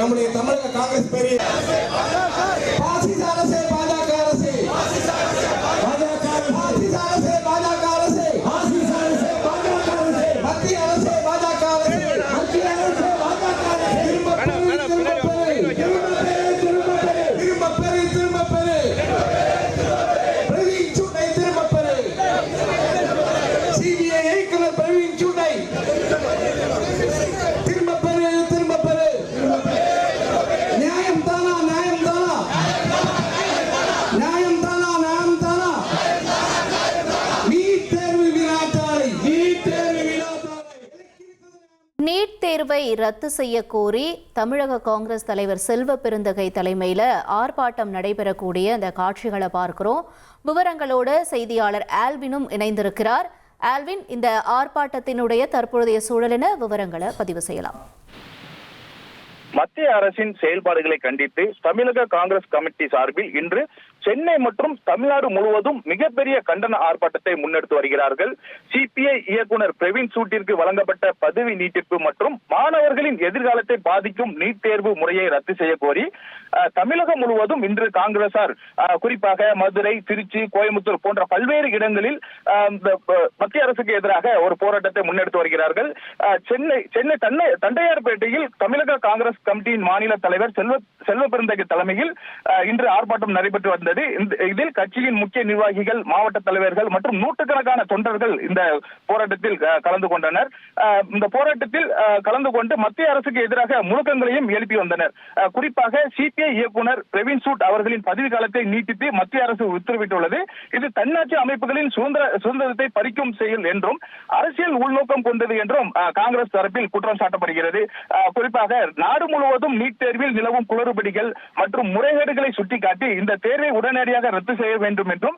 நம்முடைய தமிழக காங்கிரஸ் பெரிய பாசிச அரசே பாஜக அரசே பாசிச அரசே பாஜக அரசே மத்திய அரசே பாஜக அரசே திரும்ப பெரு பிரவீன் சூட்டை திரும்ப பெரு சிபிஐ இயக்குனர் பிரவீன் சூட்டை திரும்ப பெரு நியாயம் தானா நீட் தேர்வை ரத்து செய்ய கோரி தமிழக காங்கிரஸ் தலைவர் செல்வ பெருந்தகை தலைமையில் ஆர்ப்பாட்டம் நடைபெறக்கூடிய அந்த காட்சிகளை பார்க்கிறோம். விவரங்களோடு செய்தியாளர் ஆல்வினும் இணைந்திருக்கிறார். ஆல்வின், இந்த ஆர்ப்பாட்டத்தினுடைய தற்போதைய சூழலின விவரங்களை பதிவு செய்யலாம். மத்திய அரசின் செயல்பாடுகளை கண்டித்து தமிழக காங்கிரஸ் கமிட்டி சார்பில் இன்று சென்னை மற்றும் தமிழ்நாடு முழுவதும் மிகப்பெரிய கண்டன ஆர்ப்பாட்டத்தை முன்னெடுத்து வருகிறார்கள். சிபிஐ இயக்குனர் பிரவீன் சூட்டிற்கு வழங்கப்பட்ட பதவி நீட்டிப்பு மற்றும் மாணவர்களின் எதிர்காலத்தை பாதிக்கும் நீட் தேர்வு முறையை ரத்து செய்ய கோரி தமிழகம் முழுவதும் இன்று காங்கிரசார் குறிப்பாக மதுரை, திருச்சி, கோயம்புத்தூர் போன்ற பல்வேறு இடங்களில் மத்திய அரசுக்கு எதிராக ஒரு போராட்டத்தை முன்னெடுத்து வருகிறார்கள். சென்னை தண்டையார்பேட்டையில் தமிழக காங்கிரஸ் கமிட்டியின் மாநில தலைவர் செல்வ பெருந்தகை தலைமையில் இன்று ஆர்ப்பாட்டம் நடைபெற்று வந்தது. இதில் கட்சியின் முக்கிய நிர்வாகிகள், மாவட்ட தலைவர்கள் மற்றும் நூற்றுக்கணக்கான தொண்டர்கள் இந்த போராட்டத்தில் கலந்து கொண்டனர். இந்த போராட்டத்தில் கலந்து கொண்டு மத்திய அரசுக்கு எதிராக முழக்கங்களையும் எழுப்பி வந்தனர். குறிப்பாக சிபிஐ இயக்குனர் பிரவீன் சூட் அவர்களின் பதவி காலத்தை நீட்டித்து மத்திய அரசு உத்தரவிட்டுள்ளது. இது தன்னாட்சி அமைப்புகளின் சுதந்திரத்தை பறிக்கும் செயல் என்றும் அரசியல் உள்நோக்கம் கொண்டது என்றும் காங்கிரஸ் தரப்பில் குற்றம் சாட்டப்படுகிறது. குறிப்பாக நாடு முழுவதும் நீட் தேர்வில் நிலவும் குளறுபடிகள் மற்றும் முறைகேடுகளை சுட்டிக்காட்டி இந்த தேர்வை உடனடியாக ரத்து செய்ய வேண்டும் என்றும்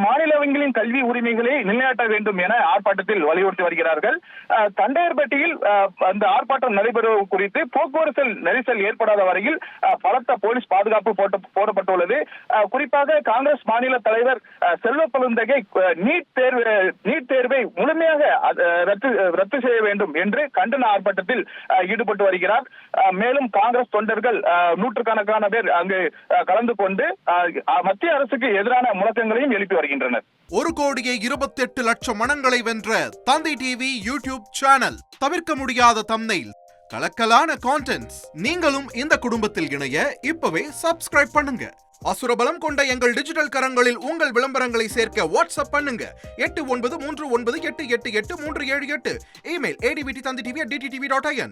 மாநிலங்களின் கல்வி உரிமைகளை நிலைநாட்ட வேண்டும் என ஆர்ப்பாட்டத்தில் வலியுறுத்தி வருகிறார்கள். தண்டையார்பேட்டையில் அந்த ஆர்ப்பாட்டம் நடைபெறுவது குறித்து போக்குவரத்து நெரிசல் ஏற்படாத வரையில் பலத்த போலீஸ் பாதுகாப்பு போடப்பட்டுள்ளது. குறிப்பாக காங்கிரஸ் மாநில தலைவர் செல்வ பெருந்தகை நீட் தேர்வை முழுமையாக ரத்து செய்ய வேண்டும் என்று கண்டன ஆர்ப்பாட்டத்தில் ஈடுபட்டு வருகிறார். மேலும் காங்கிரஸ் தொண்டர்கள் நூற்றுக்கணக்கான பேர் அங்கு கலந்து கொண்டு மத்திய அரசுக்கு எதிரான முழக்கங்களையும் எழுப்பி வருகின்றனர். 1,28,00,000 மனங்களை வென்ற தந்தி டிவி யூடியூப் சேனல். தவிர்க்க முடியாத தம்ப்நெயில், கலக்கலான கான்டென்ட்ஸ். நீங்களும் இந்த குடும்பத்தில் இணைய இப்பவே சப்ஸ்கிரைப் பண்ணுங்க. அசுரபலம் கொண்ட எங்கள் டிஜிட்டல் கரங்களில் உங்கள் விளம்பரங்களை சேர்க்க வாட்ஸ்அப் பண்ணுங்க. 8939888838. Email advttv@dttv.in.